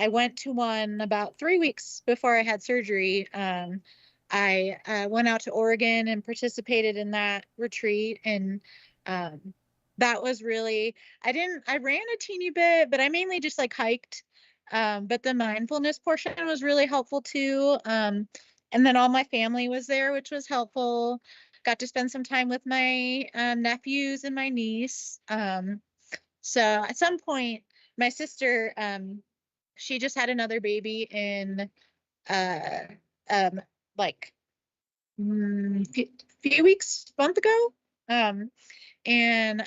went to one about 3 weeks before I had surgery. I went out to Oregon and participated in that retreat, and um, that was really, I ran a teeny bit, but I mainly just like hiked. But the mindfulness portion was really helpful too. And then all my family was there, which was helpful. Got to spend some time with my nephews and my niece. So at some point, my sister, she just had another baby in uh, um, like few weeks, month ago. And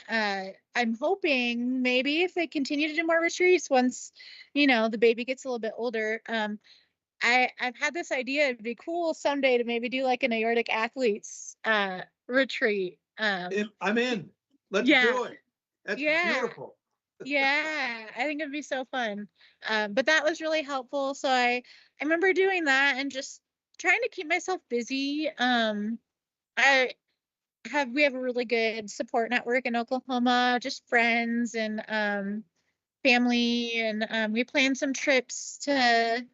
I'm hoping maybe if they continue to do more retreats once, the baby gets a little bit older, I've had this idea. It'd be cool someday to maybe do like an aortic athletes retreat. I'm in. Let's Yeah, do it. That's yeah, beautiful. yeah. I think it'd be so fun. But that was really helpful. So I remember doing that and just trying to keep myself busy. I we have a really good support network in Oklahoma, just friends and family, and we planned some trips to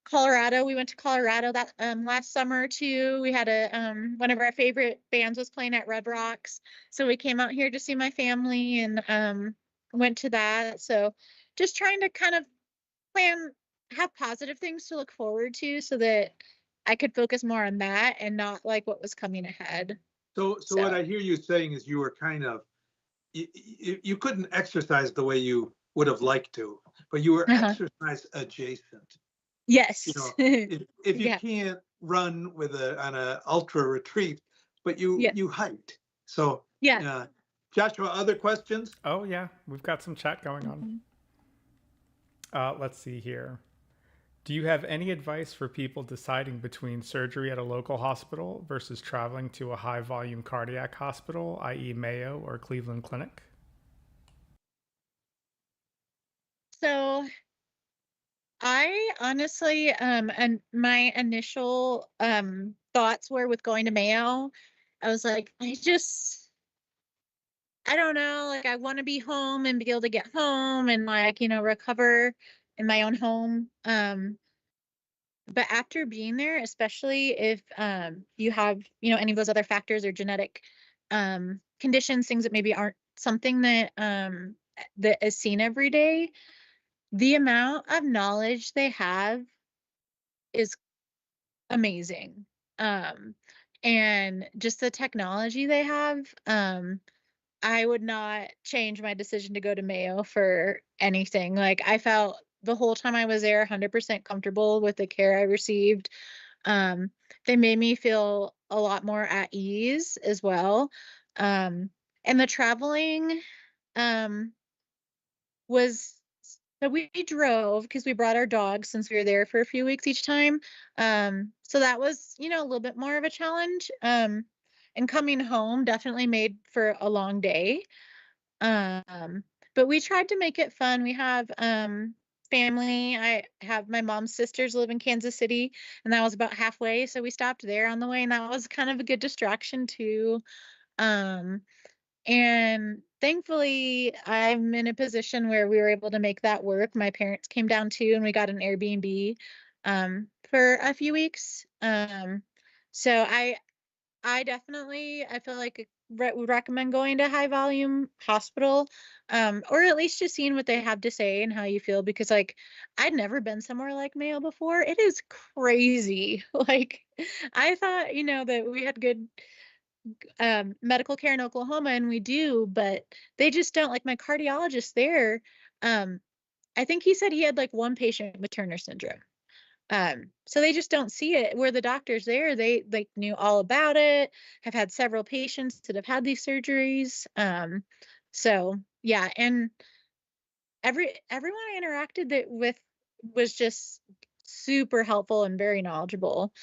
Colorado. We went to Colorado that last summer too. We had one of our favorite bands was playing at Red Rocks, so we came out here to see my family and went to that. So just trying to kind of have positive things to look forward to, so that I could focus more on that and not like what was coming ahead. So what I hear you saying is you were kind of, you couldn't exercise the way you would have liked to, but you were exercise adjacent. Yes. If you Yeah. can't run on a ultra retreat, but you hiked. So Yeah. Joshua, other questions? Oh yeah, we've got some chat going on. Let's see here. Do you have any advice for people deciding between surgery at a local hospital versus traveling to a high volume cardiac hospital, i.e. Mayo or Cleveland Clinic? So I honestly, and my initial thoughts were with going to Mayo, I was like, I don't know, like I want to be home and be able to get home and like, recover in my own home. But after being there, especially if you have, any of those other factors or genetic conditions, things that maybe aren't something that is seen every day, the amount of knowledge they have is amazing. And just the technology they have, I would not change my decision to go to Mayo for anything. Like I felt the whole time I was there 100% comfortable with the care I received. They made me feel a lot more at ease as well. And the traveling was, so we drove because we brought our dogs since we were there for a few weeks each time. So that was, a little bit more of a challenge. And coming home definitely made for a long day. But we tried to make it fun. We have family. I have my mom's sisters live in Kansas City, and that was about halfway. So we stopped there on the way, and that was kind of a good distraction too. And thankfully, I'm in a position where we were able to make that work. My parents came down too, and we got an Airbnb for a few weeks. So I definitely, I feel like would recommend going to high volume hospital, or at least just seeing what they have to say and how you feel, because like I'd never been somewhere like Mayo before. It is crazy. Like I thought, that we had good medical care in Oklahoma, and we do, but they just don't. Like my cardiologist there, I think he said he had like one patient with Turner syndrome. So they just don't see it. Where the doctors there, they like knew all about it, have had several patients that have had these surgeries. So yeah, and everyone I interacted with was just super helpful and very knowledgeable.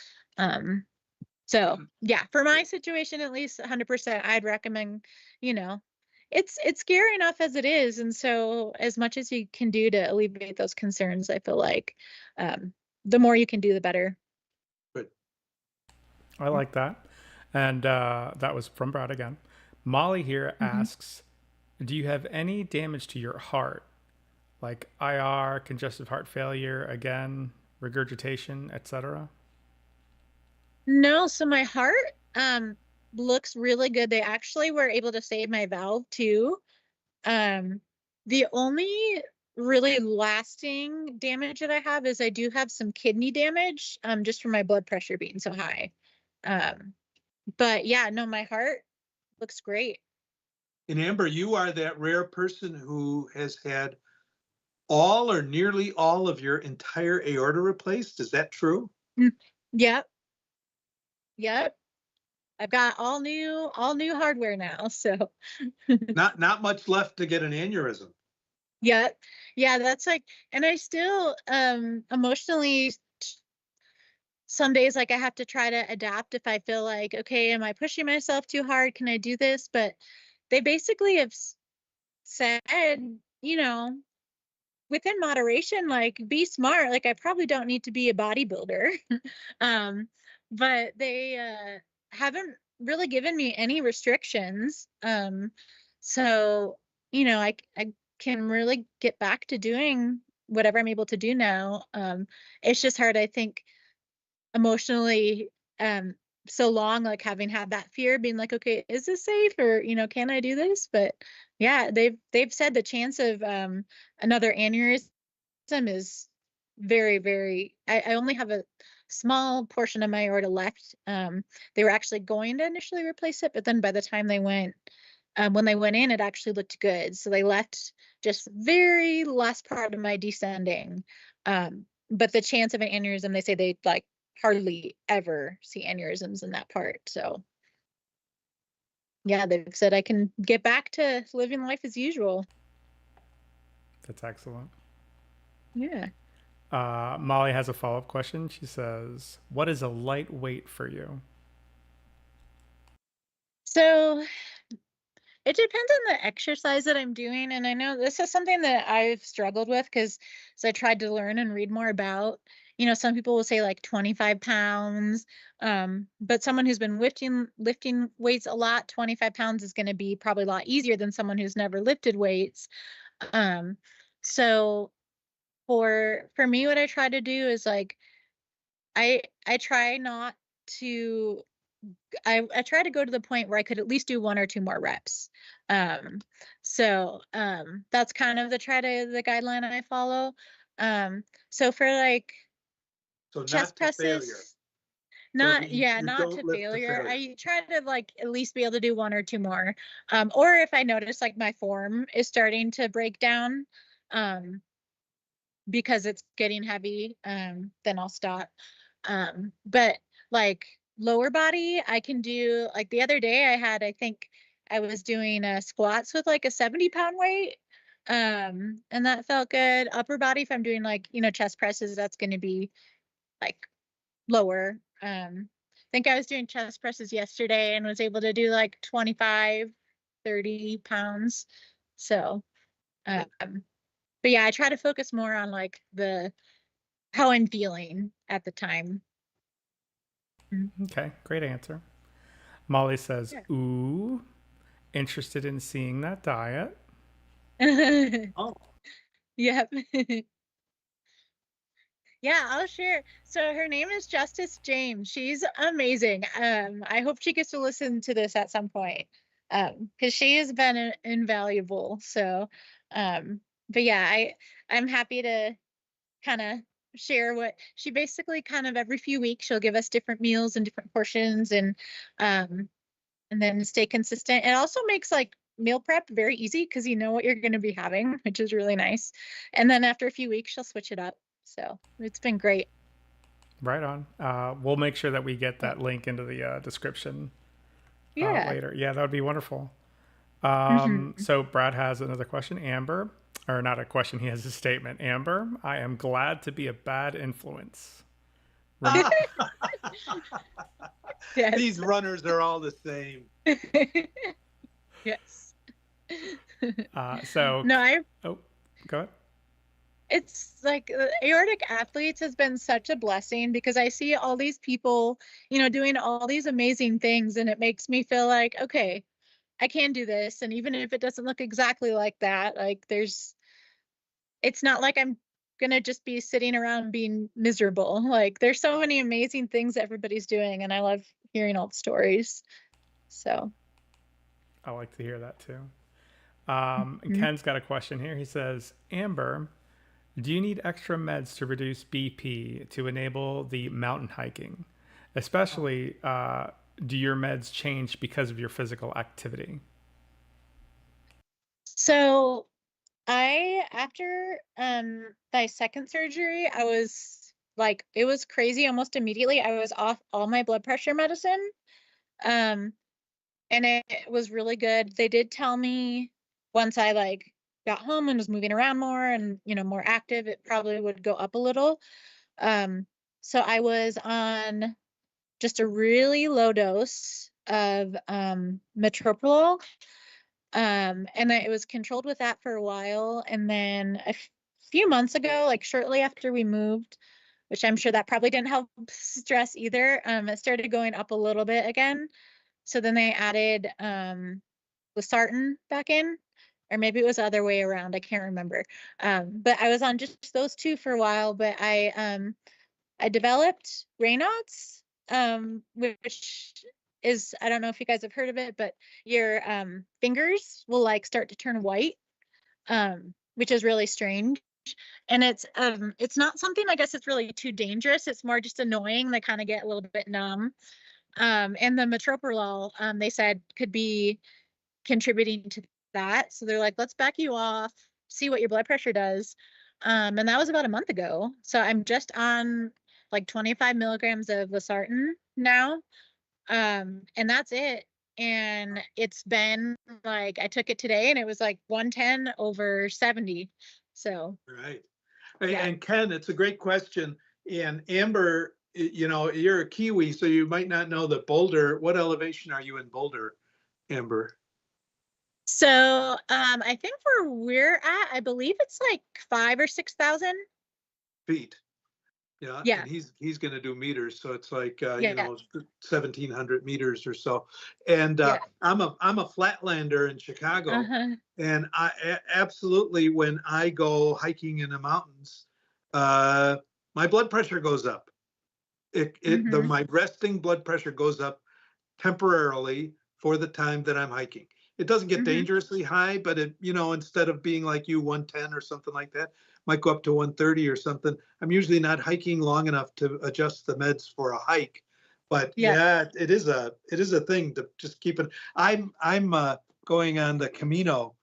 So yeah, for my situation, at least 100%, I'd recommend, it's scary enough as it is. And so as much as you can do to alleviate those concerns, I feel like the more you can do, the better. Good. I like that. And that was from Brad again. Molly here asks, do you have any damage to your heart? Like IR, congestive heart failure, again, regurgitation, etc.? No, so my heart looks really good. They actually were able to save my valve too. The only really lasting damage that I have is I do have some kidney damage, just from my blood pressure being so high. But yeah, no, my heart looks great. And Amber, you are that rare person who has had all or nearly all of your entire aorta replaced. Is that true? Yep. Yep. I've got all new hardware now. So Not much left to get an aneurysm. yeah, yeah, that's like, and I still emotionally, some days like I have to try to adapt if I feel like, okay, am I pushing myself too hard? Can I do this? But they basically have said, you know, within moderation, like be smart. Like I probably don't need to be a bodybuilder. um, but they haven't really given me any restrictions. So, I can really get back to doing whatever I'm able to do now. It's just hard, I think, emotionally, so long, like having had that fear, being like, okay, is this safe, or can I do this? But yeah, they've said the chance of another aneurysm is very, very, I only have a small portion of my aorta left. They were actually going to initially replace it, but then by the time they went, when they went in, it actually looked good. So they left just very last part of my descending. But the chance of an aneurysm, they say they like hardly ever see aneurysms in that part. So yeah, they've said I can get back to living life as usual. That's excellent. Yeah. Molly has a follow-up question. She says, what is a light weight for you? So it depends on the exercise that I'm doing. And I know this is something that I've struggled with because I tried to learn and read more about. Some people will say like 25 pounds. But someone who's been lifting weights a lot, 25 pounds is going to be probably a lot easier than someone who's never lifted weights. So for me, what I try to do is like I try not to I try to go to the point where I could at least do 1 or 2 more reps. That's kind of the guideline I follow. So for like So chest not to failure. presses, not you not don't to lift to failure. failure. I try to like at least be able to do 1 or 2 more. Or if I notice like my form is starting to break down, because it's getting heavy, then I'll stop. But like lower body, I can do, like the other day I think I was doing squats with like a 70-pound weight. And that felt good. Upper body, if I'm doing like, chest presses, that's going to be like lower. I think I was doing chest presses yesterday and was able to do like 25, 30 pounds. So, um, but yeah, I try to focus more on like how I'm feeling at the time. Okay, great answer. Molly says, Yeah. ooh, interested in seeing that diet. Oh, Yep. Yeah, I'll share. So her name is Justice James. She's amazing. I hope she gets to listen to this at some point. Because she has been invaluable. So, but yeah, I'm happy to kind of share what she basically kind of every few weeks she'll give us different meals and different portions, and then stay consistent. It also makes like meal prep very easy because you know what you're going to be having, which is really nice. And then after a few weeks, she'll switch it up. So it's been great. Right on. We'll make sure that we get that link into the description Yeah. later. Yeah, that would be wonderful. Mhm. So Brad has another question. Amber, or not a question, he has a statement. Amber, I am glad to be a bad influence. Yes. these runners are all the same. Yes. So, No, oh, go ahead. it's like aortic athletes has been such a blessing because I see all these people, doing all these amazing things, and it makes me feel like, okay, I can do this. And even if it doesn't look exactly like that, like it's not like I'm gonna just be sitting around being miserable. Like there's so many amazing things that everybody's doing, and I love hearing all the stories. So I like to hear that too. And mhm. Ken's got a question here. He says, Amber, do you need extra meds to reduce BP to enable the mountain hiking? Especially, do your meds change because of your physical activity? So after my second surgery, I was like, it was crazy. Almost immediately I was off all my blood pressure medicine. And it was really good. They did tell me once I like got home and was moving around more and, more active, it probably would go up a little. So I was on just a really low dose of metoprolol. And it was controlled with that for a while. And then a few months ago, like shortly after we moved, which I'm sure that probably didn't help stress either, it started going up a little bit again. So then they added losartan back in, or maybe it was the other way around. I can't remember. But I was on just those two for a while, but I developed Raynaud's, which is, I don't know if you guys have heard of it, but your fingers will like start to turn white, which is really strange. And it's not something, I guess it's really too dangerous. It's more just annoying. They kind of get a little bit numb. And the metoprolol, they said could be contributing to that. So they're like, let's back you off, see what your blood pressure does. And that was about a month ago. So I'm just on like 25 milligrams of losartan now. And that's it. And it's been like, I took it today and it was like 110/70. So. Right. Yeah. And Ken, it's a great question. And Amber, you're a Kiwi, so you might not know that Boulder. What elevation are you in Boulder, Amber? So I think where we're at, I believe it's like 5,000 or 6,000 feet. Yeah. Yeah. And he's going to do meters, so it's like 1,700 meters or so. And I'm a flatlander in Chicago, and I absolutely, when I go hiking in the mountains, my blood pressure goes up. My resting blood pressure goes up temporarily for the time that I'm hiking. It doesn't get dangerously high, but it, instead of being like 110 or something like that, might go up to 130 or something. I'm usually not hiking long enough to adjust the meds for a hike, but it is a thing to just keep it. I'm going on the Camino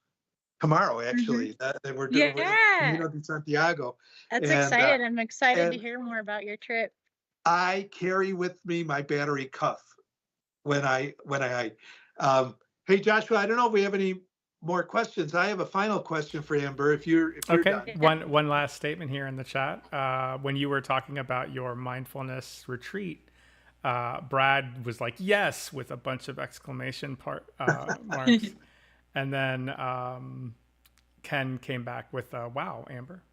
tomorrow, actually. That we're doing Camino de Santiago. That's excited. I'm excited to hear more about your trip. I carry with me my battery cuff when I hike. Hey, Joshua, I don't know if we have any more questions. I have a final question for Amber. If you're okay. done. One last statement here in the chat. When you were talking about your mindfulness retreat, Brad was like, "Yes," with a bunch of exclamation marks, and then Ken came back with, "Wow, Amber."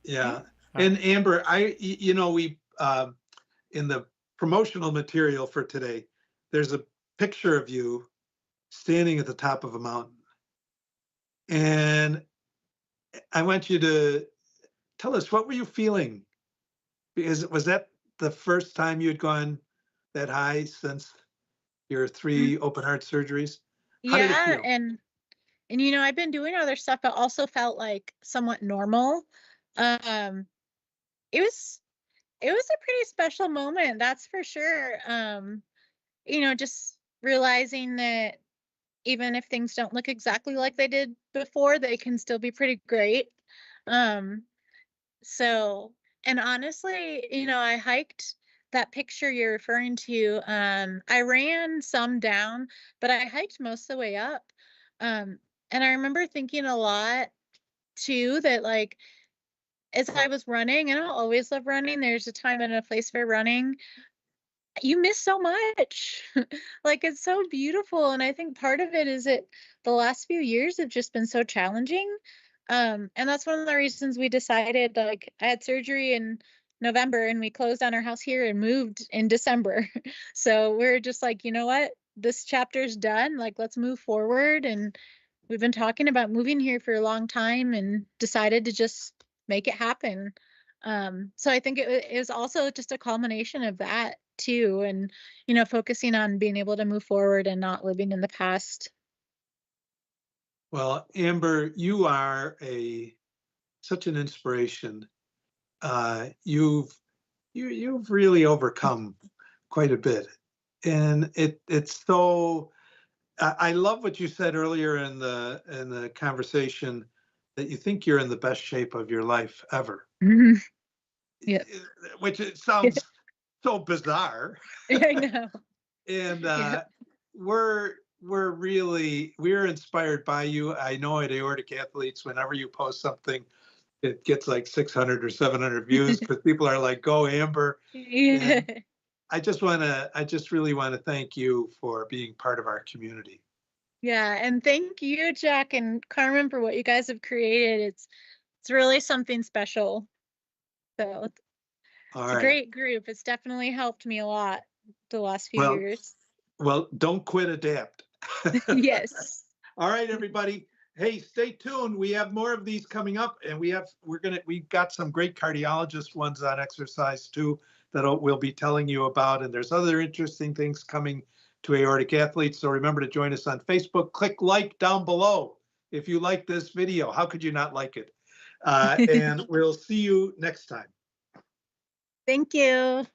Yeah, and Amber, we in the promotional material for today, there's a picture of you standing at the top of a mountain. And I want you to tell us, what were you feeling? Because was that the first time you had gone that high since your 3 open heart surgeries? How did it feel? And I've been doing other stuff, but also felt like somewhat normal. It was a pretty special moment, that's for sure. Just realizing that even if things don't look exactly like they did before, they can still be pretty great. So, and honestly, I hiked that picture you're referring to. I ran some down, but I hiked most of the way up. And I remember thinking a lot too, that like, as I was running, and I'll always love running, there's a time and a place for running, you miss so much. Like, it's so beautiful. And I think part of it is that the last few years have just been so challenging. And that's one of the reasons we decided, like, I had surgery in November and we closed on our house here and moved in December. So we're just like, you know what, this chapter's done. Like, let's move forward. And we've been talking about moving here for a long time and decided to just make it happen. So I think it was also just a culmination of that too, and focusing on being able to move forward and not living in the past. Well, Amber, you are such an inspiration. You've really overcome quite a bit, and it's so. I love what you said earlier in the conversation, that you think you're in the best shape of your life ever. Yeah, which it sounds so bizarre. I know. And Yeah. we're inspired by you. I know at Aortic Athletes, whenever you post something, it gets like 600 or 700 views because people are like, "Go Amber!" Yeah. And I just really want to thank you for being part of our community. Yeah, and thank you, Jack and Carmen, for what you guys have created. It's really something special. So it's All a right. great group. It's definitely helped me a lot the last few Well, years. well, don't quit, adapt. Yes. All right, everybody. Hey, stay tuned. We have more of these coming up, and we've got some great cardiologist ones on exercise too that we'll be telling you about. And there's other interesting things coming to Aortic Athletes. So remember to join us on Facebook. Click like down below if you like this video. How could you not like it? And we'll see you next time. Thank you.